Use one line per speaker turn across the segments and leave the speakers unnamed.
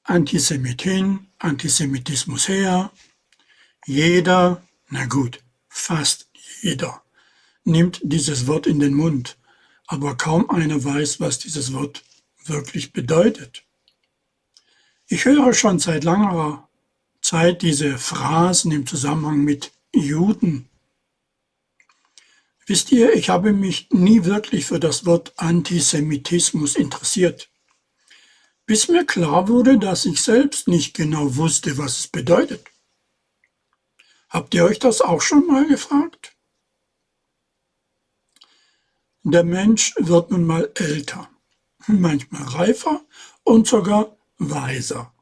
Antisemitin, Antisemitismus her. Jeder, na gut, fast jeder, nimmt dieses Wort in den Mund, aber kaum einer weiß, was dieses Wort wirklich bedeutet. Ich höre schon seit langer Zeit diese Phrasen im Zusammenhang mit Juden. Wisst ihr, ich habe mich nie wirklich für das Wort Antisemitismus interessiert, bis mir klar wurde, dass ich selbst nicht genau wusste, was es bedeutet. Habt ihr euch das auch schon mal gefragt? Der Mensch wird nun mal älter, manchmal reifer und sogar weiser.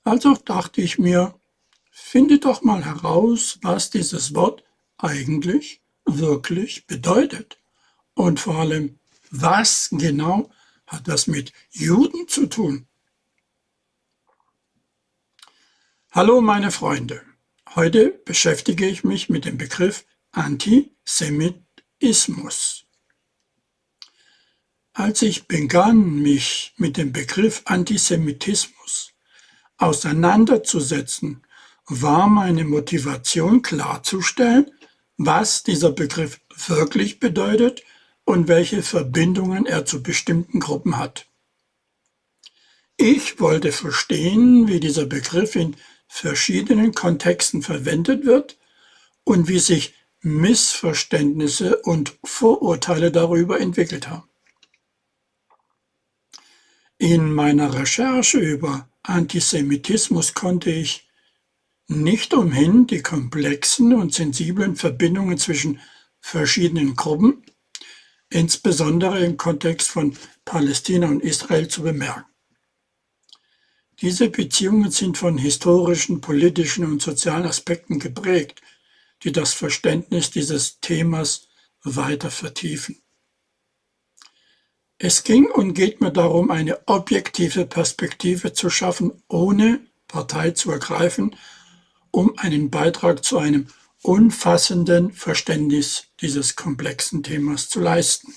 Also dachte ich mir, finde doch mal heraus, was dieses Wort eigentlich wirklich bedeutet. Und vor allem, was genau hat das mit Juden zu tun? Hallo meine Freunde, heute beschäftige ich mich mit dem Begriff Antisemitismus. Als ich begann, mich mit dem Begriff Antisemitismus auseinanderzusetzen, war meine Motivation klarzustellen, was dieser Begriff wirklich bedeutet und welche Verbindungen er zu bestimmten Gruppen hat. Ich wollte verstehen, wie dieser Begriff in verschiedenen Kontexten verwendet wird und wie sich Missverständnisse und Vorurteile darüber entwickelt haben. In meiner Recherche über Antisemitismus konnte ich nicht umhin, die komplexen und sensiblen Verbindungen zwischen verschiedenen Gruppen, insbesondere im Kontext von Palästina und Israel, zu bemerken. Diese Beziehungen sind von historischen, politischen und sozialen Aspekten geprägt, die das Verständnis dieses Themas weiter vertiefen. Es ging und geht mir darum, eine objektive Perspektive zu schaffen, ohne Partei zu ergreifen, um einen Beitrag zu einem umfassenden Verständnis dieses komplexen Themas zu leisten.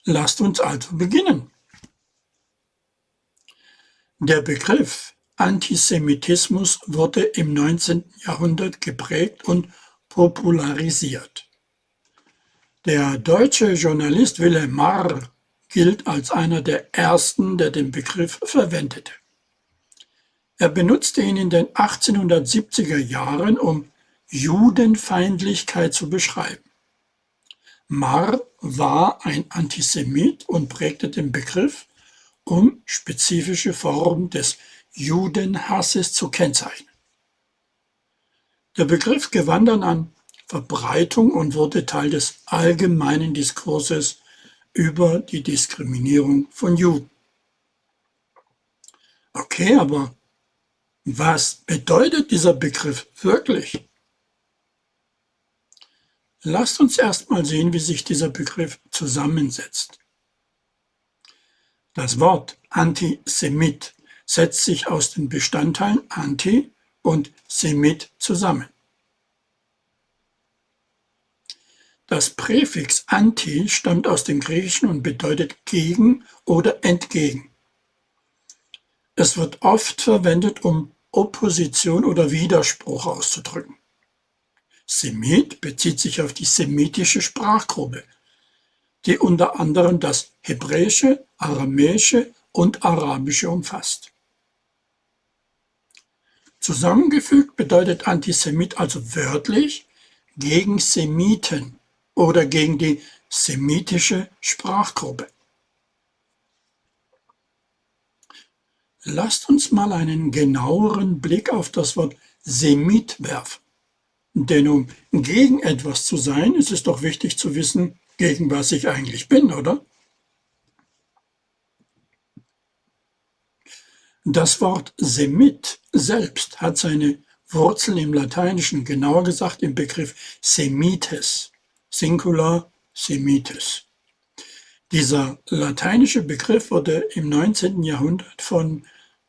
Lasst uns also beginnen. Der Begriff Antisemitismus wurde im 19. Jahrhundert geprägt und popularisiert. Der deutsche Journalist Wilhelm Marr gilt als einer der ersten, der den Begriff verwendete. Er benutzte ihn in den 1870er Jahren, um Judenfeindlichkeit zu beschreiben. Marr war ein Antisemit und prägte den Begriff, um spezifische Formen des Judenhasses zu kennzeichnen. Der Begriff gewann dann an Verbreitung und wurde Teil des allgemeinen Diskurses über die Diskriminierung von Juden. Okay, aber was bedeutet dieser Begriff wirklich? Lasst uns erstmal sehen, wie sich dieser Begriff zusammensetzt. Das Wort Antisemit setzt sich aus den Bestandteilen Anti und Semit zusammen. Das Präfix Anti stammt aus dem Griechischen und bedeutet gegen oder entgegen. Es wird oft verwendet, um Opposition oder Widerspruch auszudrücken. Semit bezieht sich auf die semitische Sprachgruppe, die unter anderem das Hebräische, Aramäische und Arabische umfasst. Zusammengefügt bedeutet Antisemit also wörtlich gegen Semiten oder gegen die semitische Sprachgruppe. Lasst uns mal einen genaueren Blick auf das Wort Semit werfen. Denn um gegen etwas zu sein, ist es doch wichtig zu wissen, gegen was ich eigentlich bin, oder? Das Wort Semit selbst hat seine Wurzeln im Lateinischen, genauer gesagt im Begriff Semites, Singular Semites. Dieser lateinische Begriff wurde im 19. Jahrhundert von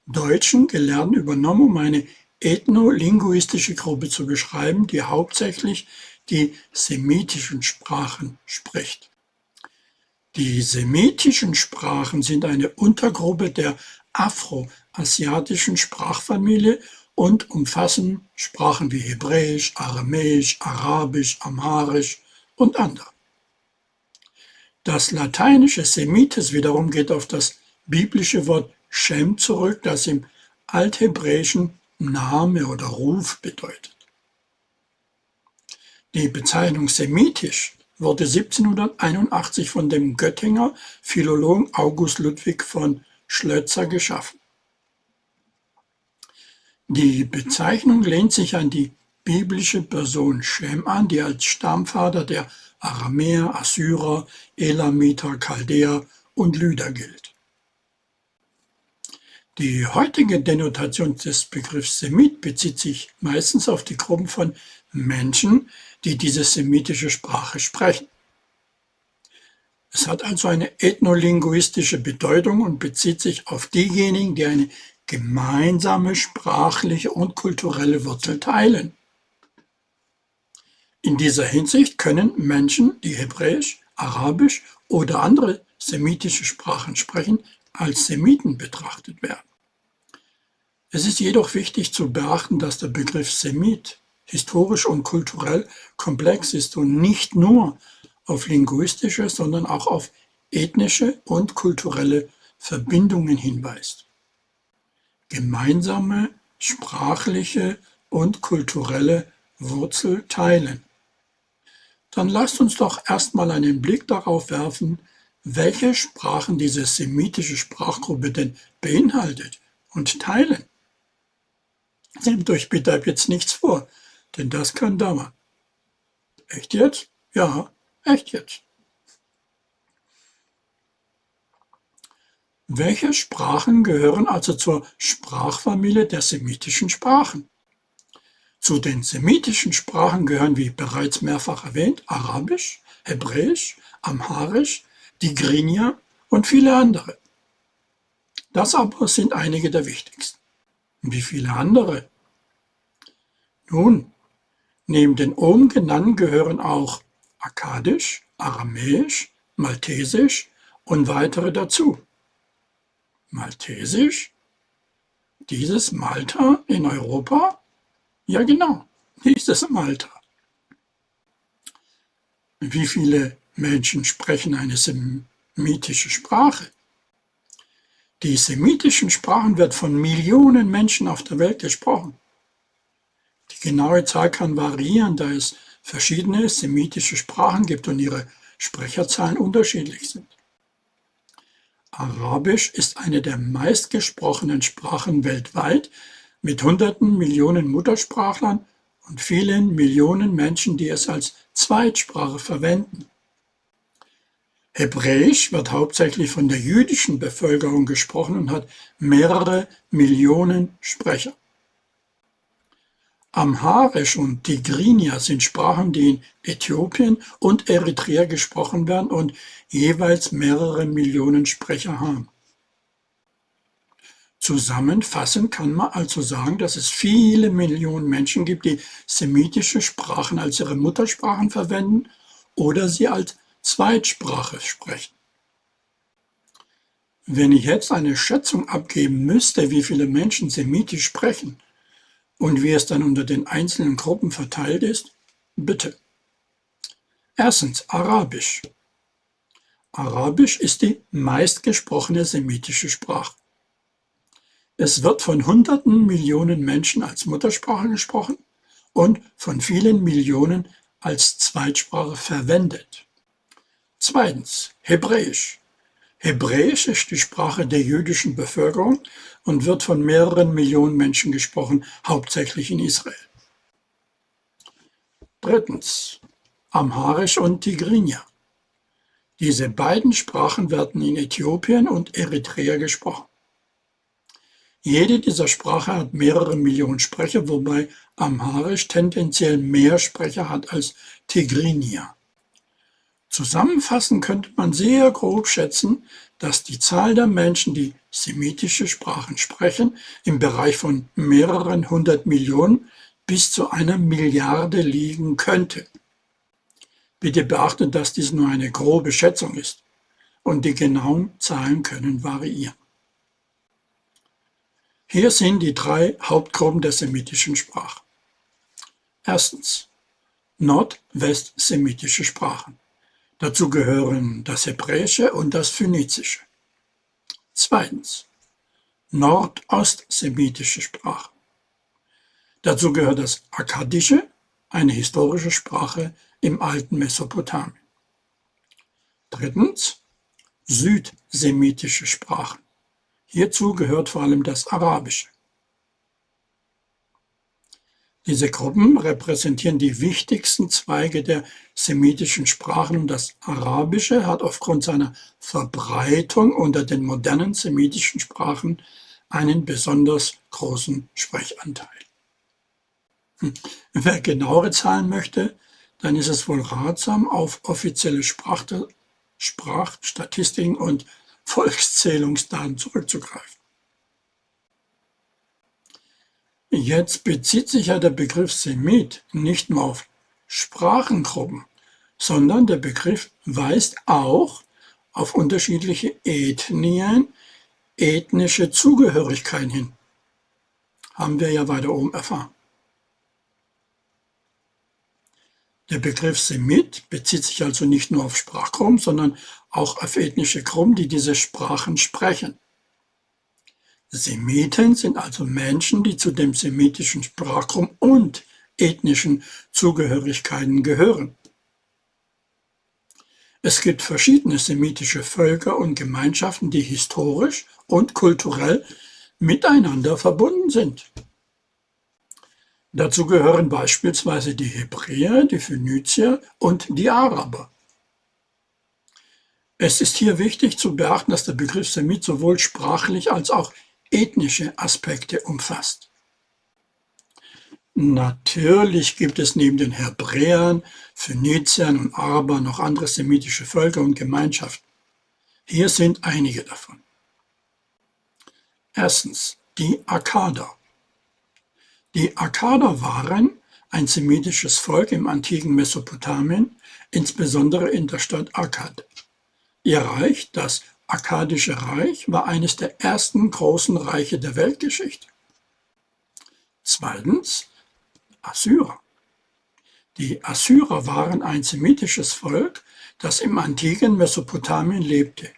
Deutschen Gelehrten übernommen, um eine ethnolinguistische Gruppe zu beschreiben, die hauptsächlich die semitischen Sprachen spricht. Die semitischen Sprachen sind eine Untergruppe der afroasiatischen Sprachfamilie und umfassen Sprachen wie Hebräisch, Aramäisch, Arabisch, Amharisch und andere. Das lateinische Semites wiederum geht auf das biblische Wort Shem zurück, das im Althebräischen Name oder Ruf bedeutet. Die Bezeichnung semitisch wurde 1781 von dem Göttinger Philologen August Ludwig von Schlözer geschaffen. Die Bezeichnung lehnt sich an die biblische Person Shem an, die als Stammvater der Aramäer, Assyrer, Elamiter, Chaldäer und Lyder gilt. Die heutige Denotation des Begriffs Semit bezieht sich meistens auf die Gruppen von Menschen, die diese semitische Sprache sprechen. Es hat also eine ethnolinguistische Bedeutung und bezieht sich auf diejenigen, die eine gemeinsame sprachliche und kulturelle Wurzel teilen. In dieser Hinsicht können Menschen, die Hebräisch, Arabisch oder andere semitische Sprachen sprechen, als Semiten betrachtet werden. Es ist jedoch wichtig zu beachten, dass der Begriff Semit historisch und kulturell komplex ist und nicht nur auf linguistische, sondern auch auf ethnische und kulturelle Verbindungen hinweist. Gemeinsame sprachliche und kulturelle Wurzel teilen. Dann lasst uns doch erstmal einen Blick darauf werfen, welche Sprachen diese semitische Sprachgruppe denn beinhaltet und teilen. Nehmt euch bitte ab jetzt nichts vor, denn das kann dauern. Echt jetzt? Ja, echt jetzt. Welche Sprachen gehören also zur Sprachfamilie der semitischen Sprachen? Zu den semitischen Sprachen gehören, wie bereits mehrfach erwähnt, Arabisch, Hebräisch, Amharisch, Tigrinya und viele andere. Das aber sind einige der wichtigsten. Wie viele andere? Nun, neben den oben genannten gehören auch Akkadisch, Aramäisch, Maltesisch und weitere dazu. Maltesisch? Dieses Malta in Europa? Ja genau, dieses Malta. Wie viele Menschen sprechen eine semitische Sprache? Die semitischen Sprachen werden von Millionen Menschen auf der Welt gesprochen. Die genaue Zahl kann variieren, da es verschiedene semitische Sprachen gibt und ihre Sprecherzahlen unterschiedlich sind. Arabisch ist eine der meistgesprochenen Sprachen weltweit mit hunderten Millionen Muttersprachlern und vielen Millionen Menschen, die es als Zweitsprache verwenden. Hebräisch wird hauptsächlich von der jüdischen Bevölkerung gesprochen und hat mehrere Millionen Sprecher. Amharisch und Tigrinya sind Sprachen, die in Äthiopien und Eritrea gesprochen werden und jeweils mehrere Millionen Sprecher haben. Zusammenfassend kann man also sagen, dass es viele Millionen Menschen gibt, die semitische Sprachen als ihre Muttersprachen verwenden oder sie als Zweitsprache sprechen. Wenn ich jetzt eine Schätzung abgeben müsste, wie viele Menschen semitisch sprechen und wie es dann unter den einzelnen Gruppen verteilt ist, bitte. Erstens Arabisch. Arabisch ist die meistgesprochene semitische Sprache. Es wird von hunderten Millionen Menschen als Muttersprache gesprochen und von vielen Millionen als Zweitsprache verwendet. Zweitens, Hebräisch. Hebräisch ist die Sprache der jüdischen Bevölkerung und wird von mehreren Millionen Menschen gesprochen, hauptsächlich in Israel. Drittens, Amharisch und Tigrinya. Diese beiden Sprachen werden in Äthiopien und Eritrea gesprochen. Jede dieser Sprachen hat mehrere Millionen Sprecher, wobei Amharisch tendenziell mehr Sprecher hat als Tigrinya. Zusammenfassend könnte man sehr grob schätzen, dass die Zahl der Menschen, die semitische Sprachen sprechen, im Bereich von mehreren hundert Millionen bis zu 1 Milliarde liegen könnte. Bitte beachtet, dass dies nur eine grobe Schätzung ist und die genauen Zahlen können variieren. Hier sind die drei Hauptgruppen der semitischen Sprache. Erstens, nordwestsemitische Sprachen. Dazu gehören das Hebräische und das Phönizische. Zweitens, nordostsemitische Sprachen. Dazu gehört das Akkadische, eine historische Sprache im alten Mesopotamien. Drittens, südsemitische Sprachen. Hierzu gehört vor allem das Arabische. Diese Gruppen repräsentieren die wichtigsten Zweige der semitischen Sprachen und das Arabische hat aufgrund seiner Verbreitung unter den modernen semitischen Sprachen einen besonders großen Sprechanteil. Wer genauere Zahlen möchte, dann ist es wohl ratsam, auf offizielle Sprachstatistiken und Volkszählungsdaten zurückzugreifen. Jetzt bezieht sich ja der Begriff Semit nicht nur auf Sprachengruppen, sondern der Begriff weist auch auf unterschiedliche Ethnien, ethnische Zugehörigkeiten hin. Haben wir ja weiter oben erfahren. Der Begriff Semit bezieht sich also nicht nur auf Sprachgruppen, sondern auch auf ethnische Gruppen, die diese Sprachen sprechen. Semiten sind also Menschen, die zu dem semitischen Sprachgruppen und ethnischen Zugehörigkeiten gehören. Es gibt verschiedene semitische Völker und Gemeinschaften, die historisch und kulturell miteinander verbunden sind. Dazu gehören beispielsweise die Hebräer, die Phönizier und die Araber. Es ist hier wichtig zu beachten, dass der Begriff Semit sowohl sprachlich als auch ethnische Aspekte umfasst. Natürlich gibt es neben den Hebräern, Phöniziern und Arabern noch andere semitische Völker und Gemeinschaften. Hier sind einige davon. Erstens, die Akkader. Die Akkader waren ein semitisches Volk im antiken Mesopotamien, insbesondere in der Stadt Akkad. Ihr Reich, das Akkadische Reich, war eines der ersten großen Reiche der Weltgeschichte. Zweitens, Assyrer. Die Assyrer waren ein semitisches Volk, das im antiken Mesopotamien lebte.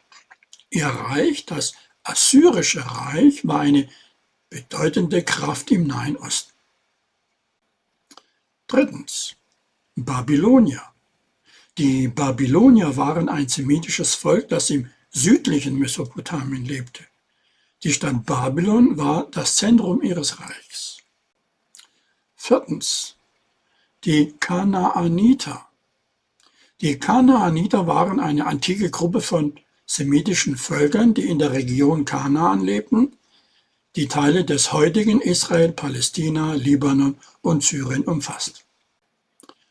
Ihr Reich, das Assyrische Reich, war eine bedeutende Kraft im Nahen Osten. Drittens, Babylonier. Die Babylonier waren ein semitisches Volk, das im südlichen Mesopotamien lebte. Die Stadt Babylon war das Zentrum ihres Reichs. Viertens, die Kanaaniter. Die Kanaaniter waren eine antike Gruppe von semitischen Völkern, die in der Region Kanaan lebten, die Teile des heutigen Israel, Palästina, Libanon und Syrien umfasst.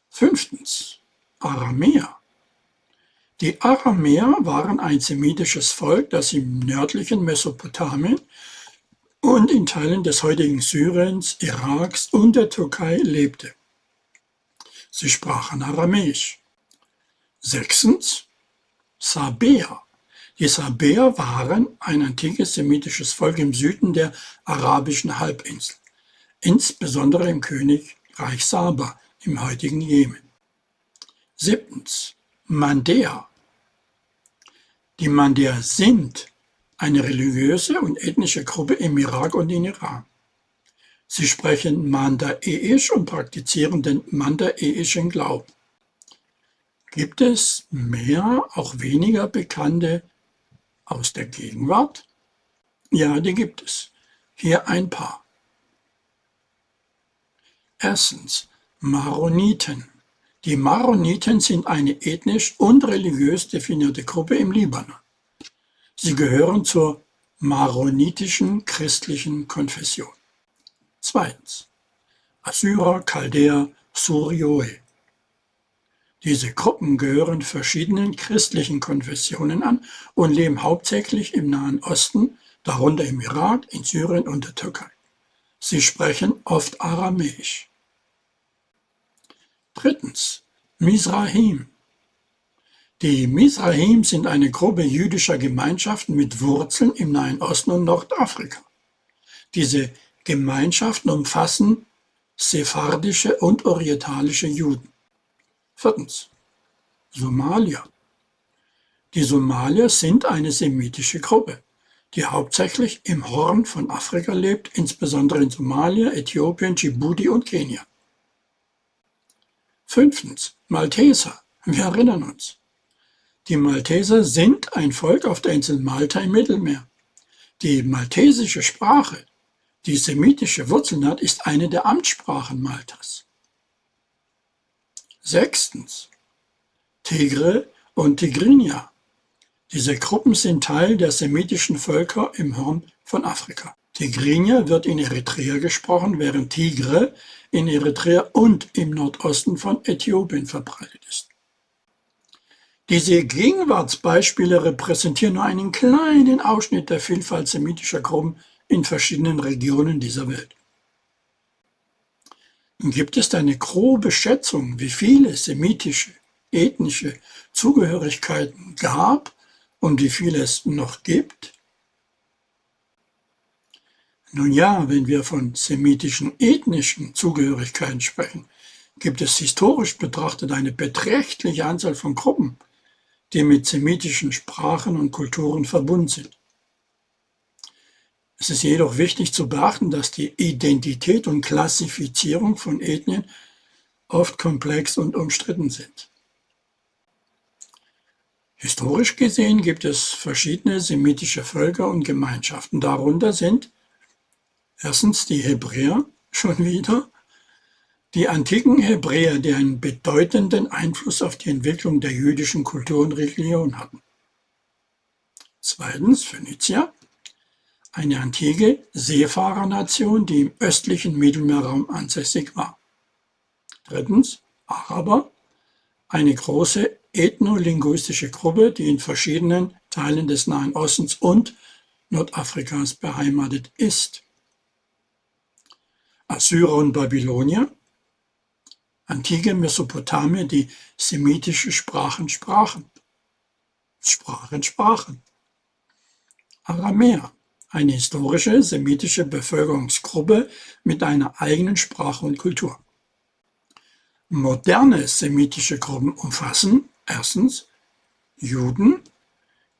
Fünftens, Aramäer. Die Aramäer waren ein semitisches Volk, das im nördlichen Mesopotamien und in Teilen des heutigen Syriens, Iraks und der Türkei lebte. Sie sprachen Aramäisch. Sechstens, Sabäer. Die Sabäer waren ein antikes semitisches Volk im Süden der arabischen Halbinsel, insbesondere im Königreich Saba im heutigen Jemen. Siebtens, Mandäer. Die Mandäer sind eine religiöse und ethnische Gruppe im Irak und in Iran. Sie sprechen Mandaeisch und praktizieren den mandaeischen Glauben. Gibt es mehr, auch weniger bekannte aus der Gegenwart? Ja, die gibt es. Hier ein paar. Erstens, Maroniten. Die Maroniten sind eine ethnisch und religiös definierte Gruppe im Libanon. Sie gehören zur maronitischen christlichen Konfession. Zweitens, Assyrer, Chaldäer, Surioe. Diese Gruppen gehören verschiedenen christlichen Konfessionen an und leben hauptsächlich im Nahen Osten, darunter im Irak, in Syrien und der Türkei. Sie sprechen oft Aramäisch. Drittens, Mizrahim. Die Mizrahim sind eine Gruppe jüdischer Gemeinschaften mit Wurzeln im Nahen Osten und Nordafrika. Diese Gemeinschaften umfassen sephardische und orientalische Juden. Viertens. Somalier. Die Somalier sind eine semitische Gruppe, die hauptsächlich im Horn von Afrika lebt, insbesondere in Somalia, Äthiopien, Djibouti und Kenia. Fünftens. Malteser. Wir erinnern uns. Die Malteser sind ein Volk auf der Insel Malta im Mittelmeer. Die maltesische Sprache, die semitische Wurzeln hat, ist eine der Amtssprachen Maltas. Sechstens. Tigre und Tigrinya. Diese Gruppen sind Teil der semitischen Völker im Horn von Afrika. Tigrinya wird in Eritrea gesprochen, während Tigre in Eritrea und im Nordosten von Äthiopien verbreitet ist. Diese Gegenwartsbeispiele repräsentieren nur einen kleinen Ausschnitt der Vielfalt semitischer Gruppen in verschiedenen Regionen dieser Welt. Gibt es eine grobe Schätzung, wie viele semitische, ethnische Zugehörigkeiten gab und wie viele es noch gibt? Nun ja, wenn wir von semitischen ethnischen Zugehörigkeiten sprechen, gibt es historisch betrachtet eine beträchtliche Anzahl von Gruppen, die mit semitischen Sprachen und Kulturen verbunden sind. Es ist jedoch wichtig zu beachten, dass die Identität und Klassifizierung von Ethnien oft komplex und umstritten sind. Historisch gesehen gibt es verschiedene semitische Völker und Gemeinschaften. Darunter sind erstens die Hebräer, schon wieder, die antiken Hebräer, die einen bedeutenden Einfluss auf die Entwicklung der jüdischen Kultur und Religion hatten. Zweitens Phönizier, eine antike Seefahrernation, die im östlichen Mittelmeerraum ansässig war. Drittens Araber, eine große ethnolinguistische Gruppe, die in verschiedenen Teilen des Nahen Ostens und Nordafrikas beheimatet ist. Assyrer und Babylonier, antike Mesopotamier, die semitische Sprachen sprachen. Aramäer, eine historische semitische Bevölkerungsgruppe mit einer eigenen Sprache und Kultur. Moderne semitische Gruppen umfassen erstens Juden,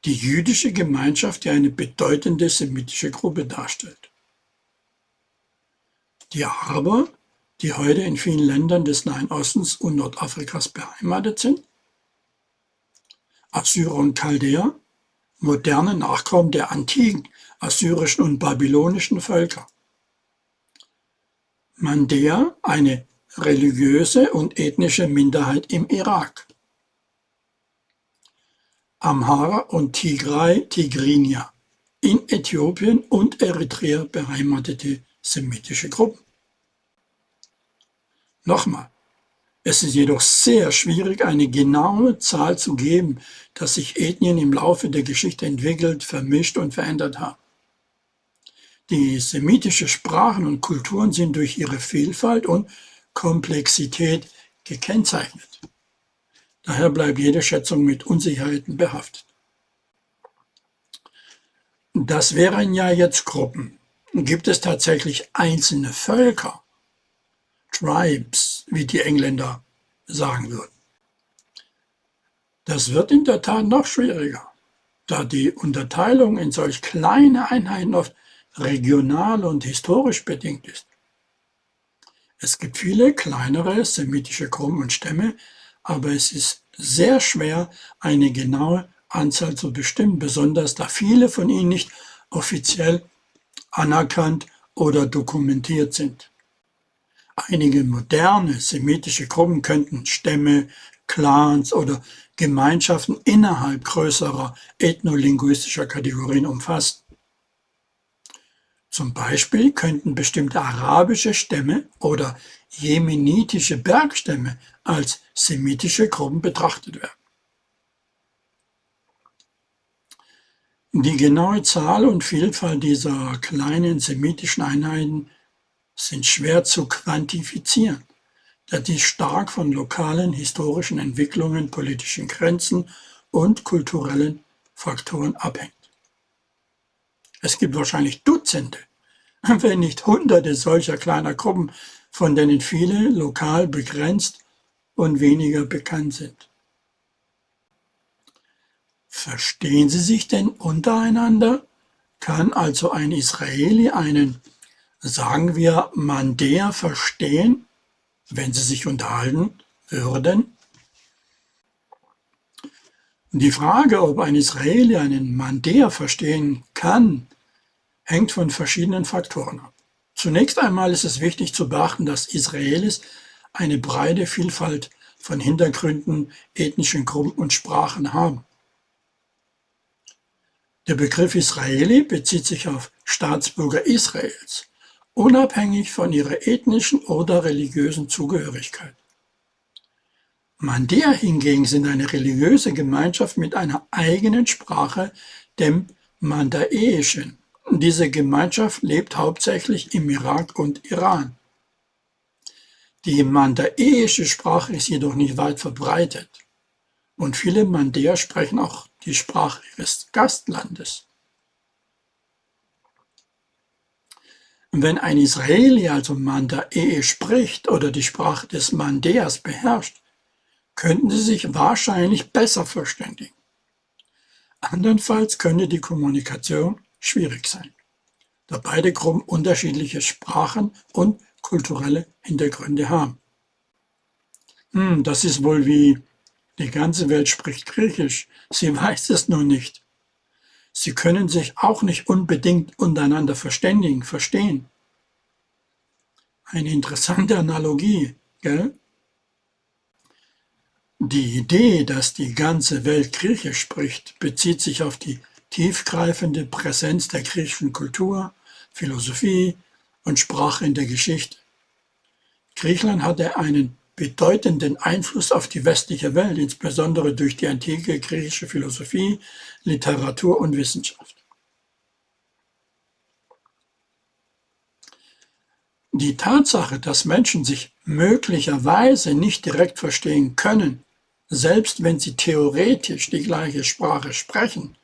die jüdische Gemeinschaft, die eine bedeutende semitische Gruppe darstellt. Die Araber, die heute in vielen Ländern des Nahen Ostens und Nordafrikas beheimatet sind. Assyrer und Chaldäer, moderne Nachkommen der antiken assyrischen und babylonischen Völker. Mandäer, eine religiöse und ethnische Minderheit im Irak. Amhara und Tigrinya, in Äthiopien und Eritrea beheimatete semitische Gruppen. Nochmal, es ist jedoch sehr schwierig, eine genaue Zahl zu geben, dass sich Ethnien im Laufe der Geschichte entwickelt, vermischt und verändert haben. Die semitische Sprachen und Kulturen sind durch ihre Vielfalt und Komplexität gekennzeichnet. Daher bleibt jede Schätzung mit Unsicherheiten behaftet. Das wären ja jetzt Gruppen. Gibt es tatsächlich einzelne Völker? Tribes, wie die Engländer sagen würden. Das wird in der Tat noch schwieriger, da die Unterteilung in solch kleine Einheiten oft regional und historisch bedingt ist. Es gibt viele kleinere semitische Gruppen und Stämme, aber es ist sehr schwer, eine genaue Anzahl zu bestimmen, besonders da viele von ihnen nicht offiziell anerkannt oder dokumentiert sind. Einige moderne semitische Gruppen könnten Stämme, Clans oder Gemeinschaften innerhalb größerer ethnolinguistischer Kategorien umfassen. Zum Beispiel könnten bestimmte arabische Stämme oder jemenitische Bergstämme als semitische Gruppen betrachtet werden. Die genaue Zahl und Vielfalt dieser kleinen semitischen Einheiten sind schwer zu quantifizieren, da dies stark von lokalen historischen Entwicklungen, politischen Grenzen und kulturellen Faktoren abhängt. Es gibt wahrscheinlich Dutzende, wenn nicht Hunderte solcher kleiner Gruppen, von denen viele lokal begrenzt und weniger bekannt sind. Verstehen sie sich denn untereinander? Kann also ein Israeli einen, sagen wir, Mandäer verstehen, wenn sie sich unterhalten würden? Die Frage, ob ein Israeli einen Mandäer verstehen kann, hängt von verschiedenen Faktoren ab. Zunächst einmal ist es wichtig zu beachten, dass Israelis eine breite Vielfalt von Hintergründen, ethnischen Gruppen und Sprachen haben. Der Begriff Israeli bezieht sich auf Staatsbürger Israels, unabhängig von ihrer ethnischen oder religiösen Zugehörigkeit. Mandäer hingegen sind eine religiöse Gemeinschaft mit einer eigenen Sprache, dem Mandaeischen. Diese Gemeinschaft lebt hauptsächlich im Irak und Iran. Die mandaeische Sprache ist jedoch nicht weit verbreitet und viele Mandäer sprechen auch die Sprache ihres Gastlandes. Wenn ein Israeli also Mandaeisch spricht oder die Sprache des Mandäers beherrscht, könnten sie sich wahrscheinlich besser verständigen. Andernfalls könnte die Kommunikation schwierig sein, da beide Gruppen unterschiedliche Sprachen und kulturelle Hintergründe haben. Das ist wohl wie: Die ganze Welt spricht Griechisch, sie weiß es nur nicht. Sie können sich auch nicht unbedingt untereinander verstehen. Eine interessante Analogie, gell? Die Idee, dass die ganze Welt Griechisch spricht, bezieht sich auf die tiefgreifende Präsenz der griechischen Kultur, Philosophie und Sprache in der Geschichte. Griechenland hatte einen bedeutenden Einfluss auf die westliche Welt, insbesondere durch die antike griechische Philosophie, Literatur und Wissenschaft. Die Tatsache, dass Menschen sich möglicherweise nicht direkt verstehen können, selbst wenn sie theoretisch die gleiche Sprache sprechen,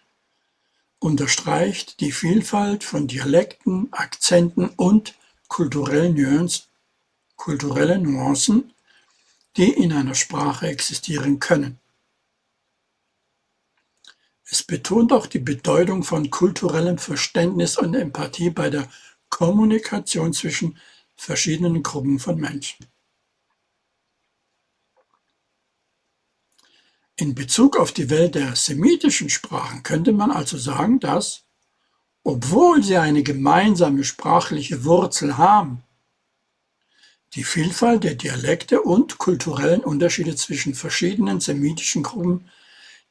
unterstreicht die Vielfalt von Dialekten, Akzenten und kulturellen Nuancen, die in einer Sprache existieren können. Es betont auch die Bedeutung von kulturellem Verständnis und Empathie bei der Kommunikation zwischen verschiedenen Gruppen von Menschen. In Bezug auf die Welt der semitischen Sprachen könnte man also sagen, dass, obwohl sie eine gemeinsame sprachliche Wurzel haben, die Vielfalt der Dialekte und kulturellen Unterschiede zwischen verschiedenen semitischen Gruppen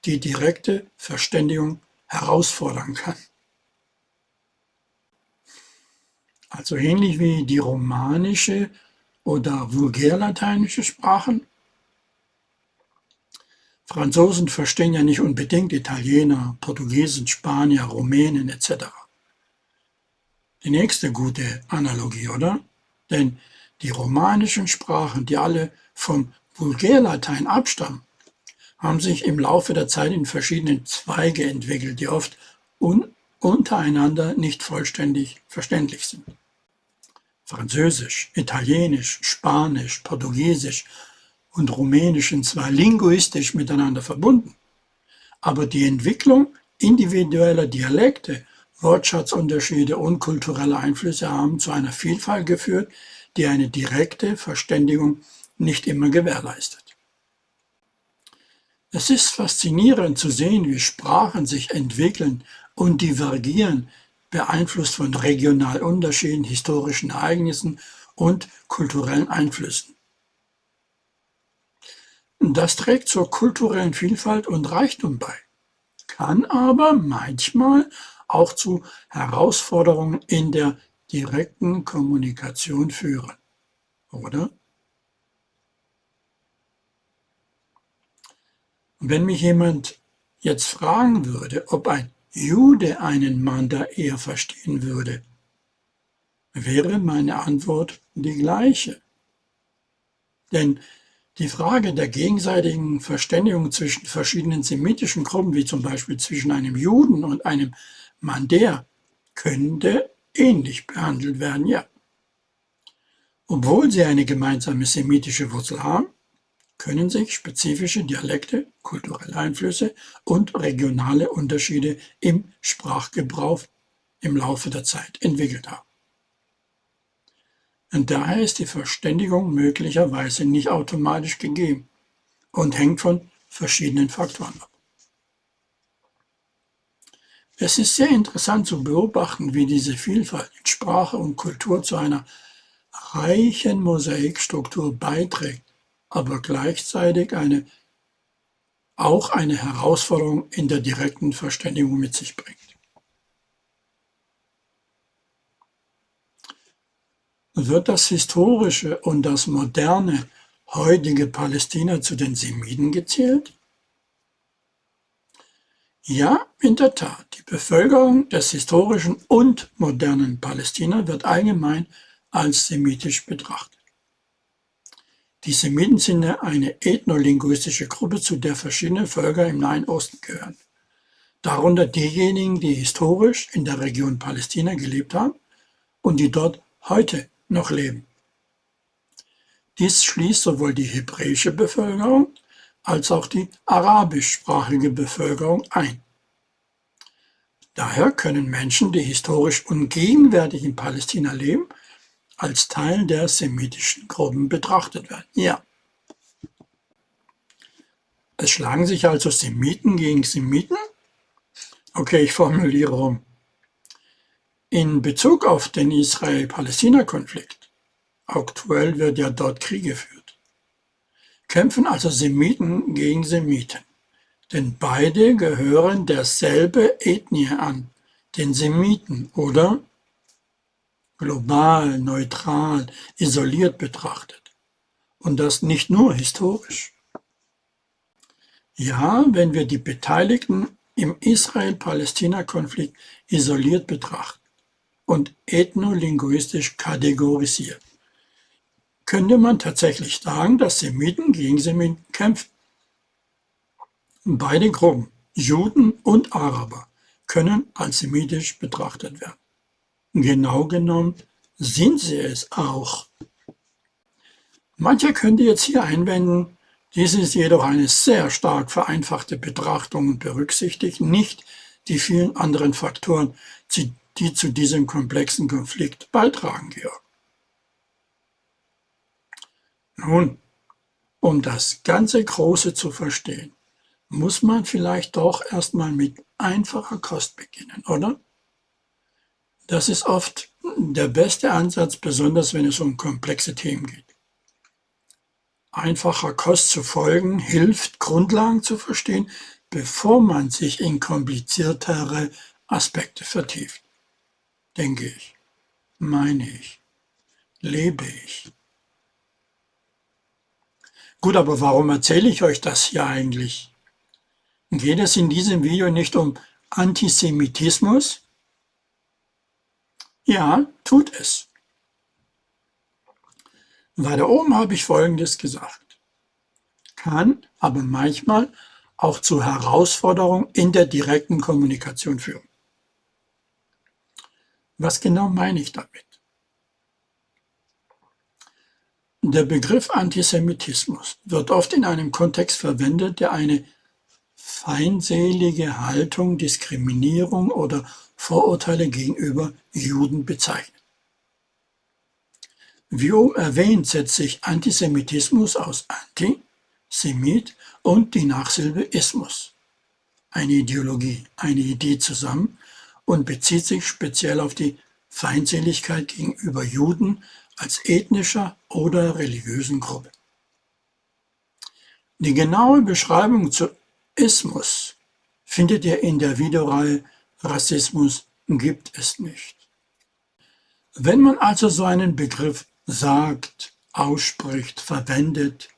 die direkte Verständigung herausfordern kann. Also ähnlich wie die romanische oder vulgärlateinische Sprachen. Franzosen verstehen ja nicht unbedingt Italiener, Portugiesen, Spanier, Rumänen etc. Die nächste gute Analogie, oder? Denn die romanischen Sprachen, die alle vom Vulgärlatein abstammen, haben sich im Laufe der Zeit in verschiedene Zweige entwickelt, die oft untereinander nicht vollständig verständlich sind. Französisch, Italienisch, Spanisch, Portugiesisch und Rumänisch sind zwar linguistisch miteinander verbunden, aber die Entwicklung individueller Dialekte, Wortschatzunterschiede und kulturelle Einflüsse haben zu einer Vielfalt geführt, die eine direkte Verständigung nicht immer gewährleistet. Es ist faszinierend zu sehen, wie Sprachen sich entwickeln und divergieren, beeinflusst von regionalen Unterschieden, historischen Ereignissen und kulturellen Einflüssen. Das trägt zur kulturellen Vielfalt und Reichtum bei, kann aber manchmal auch zu Herausforderungen in der direkten Kommunikation führen, oder? Wenn mich jemand jetzt fragen würde, ob ein Jude einen Mandaeer verstehen würde, wäre meine Antwort die gleiche. Denn die Frage der gegenseitigen Verständigung zwischen verschiedenen semitischen Gruppen, wie zum Beispiel zwischen einem Juden und einem Mandäer, könnte ähnlich behandelt werden, ja. Obwohl sie eine gemeinsame semitische Wurzel haben, können sich spezifische Dialekte, kulturelle Einflüsse und regionale Unterschiede im Sprachgebrauch im Laufe der Zeit entwickelt haben. Und daher ist die Verständigung möglicherweise nicht automatisch gegeben und hängt von verschiedenen Faktoren ab. Es ist sehr interessant zu beobachten, wie diese Vielfalt in Sprache und Kultur zu einer reichen Mosaikstruktur beiträgt, aber gleichzeitig auch eine Herausforderung in der direkten Verständigung mit sich bringt. Wird das historische und das moderne, heutige Palästina zu den Semiten gezählt? Ja, in der Tat. Die Bevölkerung des historischen und modernen Palästina wird allgemein als semitisch betrachtet. Die Semiten sind eine ethnolinguistische Gruppe, zu der verschiedene Völker im Nahen Osten gehören. Darunter diejenigen, die historisch in der Region Palästina gelebt haben und die dort heute noch leben. Dies schließt sowohl die hebräische Bevölkerung als auch die arabischsprachige Bevölkerung ein. Daher können Menschen, die historisch und gegenwärtig in Palästina leben, als Teil der semitischen Gruppen betrachtet werden. Ja. Es schlagen sich also Semiten gegen Semiten? Okay, ich formuliere um. In Bezug auf den Israel-Palästina-Konflikt, aktuell wird ja dort Krieg geführt, kämpfen also Semiten gegen Semiten, denn beide gehören derselbe Ethnie an, den Semiten, oder global, neutral, isoliert betrachtet. Und das nicht nur historisch. Ja, wenn wir die Beteiligten im Israel-Palästina-Konflikt isoliert betrachten und ethnolinguistisch kategorisieren, könnte man tatsächlich sagen, dass Semiten gegen Semiten kämpfen. Beide Gruppen, Juden und Araber, können als semitisch betrachtet werden. Genau genommen sind sie es auch. Mancher könnte jetzt hier einwenden, dies ist jedoch eine sehr stark vereinfachte Betrachtung und berücksichtigt nicht die vielen anderen Faktoren, die zu diesem komplexen Konflikt beitragen, Georg. Nun, um das ganze Große zu verstehen, muss man vielleicht doch erstmal mit einfacher Kost beginnen, oder? Das ist oft der beste Ansatz, besonders wenn es um komplexe Themen geht. Einfacher Kost zu folgen hilft, Grundlagen zu verstehen, bevor man sich in kompliziertere Aspekte vertieft. Denke ich, meine ich, lebe ich. Gut, aber warum erzähle ich euch das hier eigentlich? Geht es in diesem Video nicht um Antisemitismus? Ja, tut es. Weiter oben habe ich Folgendes gesagt. Kann aber manchmal auch zu Herausforderungen in der direkten Kommunikation führen. Was genau meine ich damit? Der Begriff Antisemitismus wird oft in einem Kontext verwendet, der eine feindselige Haltung, Diskriminierung oder Vorurteile gegenüber Juden bezeichnet. Wie oben erwähnt, setzt sich Antisemitismus aus Anti, Semit und die Nachsilbe Ismus, eine Ideologie, eine Idee zusammen und bezieht sich speziell auf die Feindseligkeit gegenüber Juden als ethnischer oder religiösen Gruppe. Die genaue Beschreibung zu Ismus findet ihr in der Videoreihe Rassismus gibt es nicht. Wenn man also so einen Begriff sagt, ausspricht, verwendet,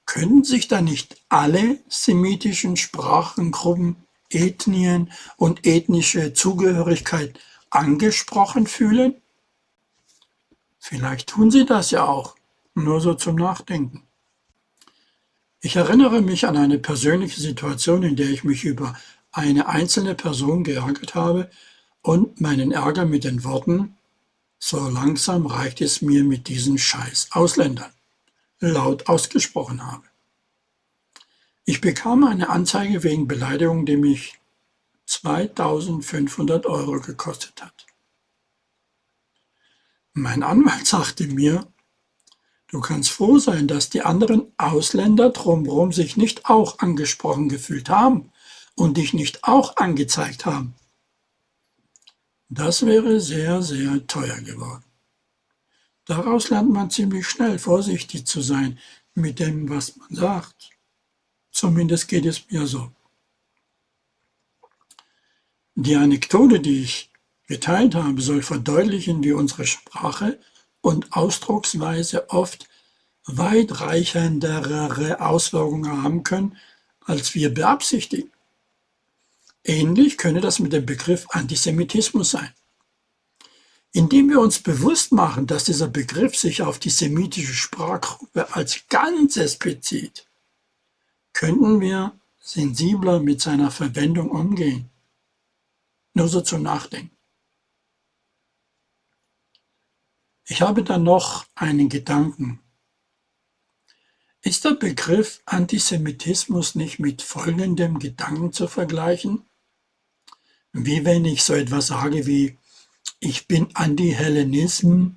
können sich da nicht alle semitischen Sprachengruppen, Ethnien und ethnische Zugehörigkeit angesprochen fühlen? Vielleicht tun sie das ja auch, nur so zum Nachdenken. Ich erinnere mich an eine persönliche Situation, in der ich mich über eine einzelne Person geärgert habe und meinen Ärger mit den Worten: „So langsam reicht es mir mit diesen scheiß Ausländern“, laut ausgesprochen habe. Ich bekam eine Anzeige wegen Beleidigung, die mich 2.500 € gekostet hat. Mein Anwalt sagte mir: „Du kannst froh sein, dass die anderen Ausländer drumherum sich nicht auch angesprochen gefühlt haben und dich nicht auch angezeigt haben.“ Das wäre sehr, sehr teuer geworden. Daraus lernt man ziemlich schnell, vorsichtig zu sein mit dem, was man sagt. Zumindest geht es mir so. Die Anekdote, die ich geteilt habe, soll verdeutlichen, wie unsere Sprache und Ausdrucksweise oft weitreichendere Auswirkungen haben können, als wir beabsichtigen. Ähnlich könne das mit dem Begriff Antisemitismus sein. Indem wir uns bewusst machen, dass dieser Begriff sich auf die semitische Sprachgruppe als Ganzes bezieht, könnten wir sensibler mit seiner Verwendung umgehen. Nur so zum Nachdenken. Ich habe dann noch einen Gedanken. Ist der Begriff Antisemitismus nicht mit folgendem Gedanken zu vergleichen? Wie wenn ich so etwas sage wie: „Ich bin Anti-Hellenism“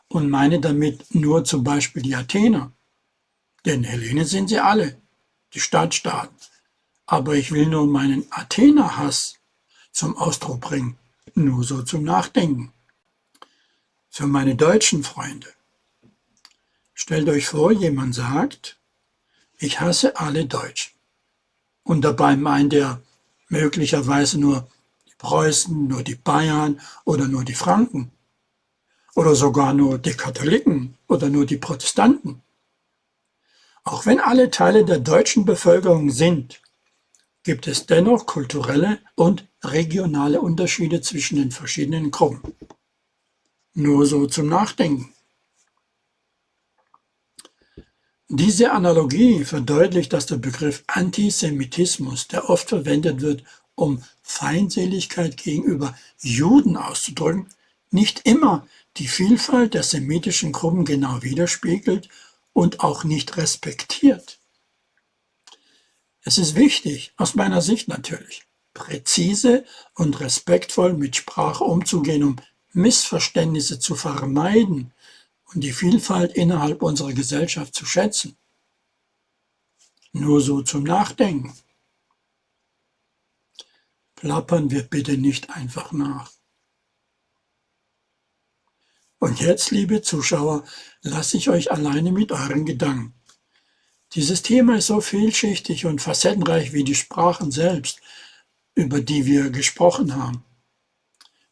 und meine damit nur zum Beispiel die Athener. Denn Hellenen sind sie alle, die Stadtstaaten. Aber ich will nur meinen Athener-Hass zum Ausdruck bringen. Nur so zum Nachdenken. Für meine deutschen Freunde. Stellt euch vor, jemand sagt: „Ich hasse alle Deutschen.“ Und dabei meint er möglicherweise nur die Preußen, nur die Bayern oder nur die Franken. Oder sogar nur die Katholiken oder nur die Protestanten. Auch wenn alle Teile der deutschen Bevölkerung sind, gibt es dennoch kulturelle und regionale Unterschiede zwischen den verschiedenen Gruppen. Nur so zum Nachdenken. Diese Analogie verdeutlicht, dass der Begriff Antisemitismus, der oft verwendet wird, um Feindseligkeit gegenüber Juden auszudrücken, nicht immer die Vielfalt der semitischen Gruppen genau widerspiegelt und auch nicht respektiert. Es ist wichtig, aus meiner Sicht natürlich, präzise und respektvoll mit Sprache umzugehen, um Missverständnisse zu vermeiden und die Vielfalt innerhalb unserer Gesellschaft zu schätzen. Nur so zum Nachdenken. Plappern wir bitte nicht einfach nach. Und jetzt, liebe Zuschauer, lasse ich euch alleine mit euren Gedanken. Dieses Thema ist so vielschichtig und facettenreich wie die Sprachen selbst, über die wir gesprochen haben.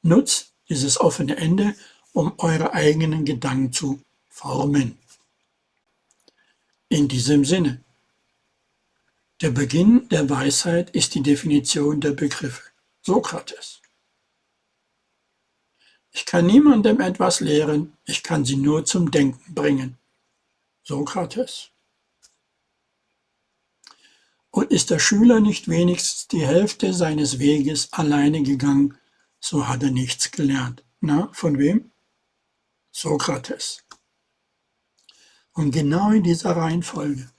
Nutzt dieses offene Ende, um eure eigenen Gedanken zu formen. In diesem Sinne. Der Beginn der Weisheit ist die Definition der Begriffe. Sokrates. Ich kann niemandem etwas lehren, ich kann sie nur zum Denken bringen. Sokrates. Und ist der Schüler nicht wenigstens die Hälfte seines Weges alleine gegangen, so hat er nichts gelernt. Na, von wem? Sokrates. Und genau in dieser Reihenfolge.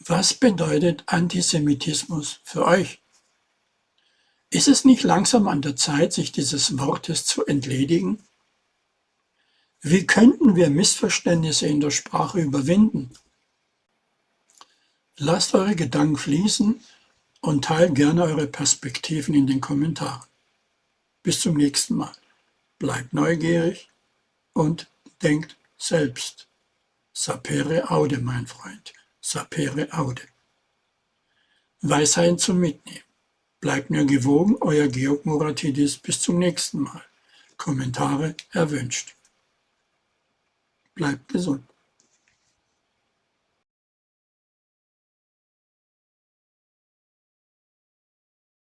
Was bedeutet Antisemitismus für euch? Ist es nicht langsam an der Zeit, sich dieses Wortes zu entledigen? Wie könnten wir Missverständnisse in der Sprache überwinden? Lasst eure Gedanken fließen und teilt gerne eure Perspektiven in den Kommentaren. Bis zum nächsten Mal. Bleibt neugierig und denkt selbst. Sapere aude, mein Freund. Sapere aude. Weisheiten zum Mitnehmen. Bleibt mir gewogen, euer Georg Muratidis. Bis zum nächsten Mal. Kommentare erwünscht. Bleibt gesund.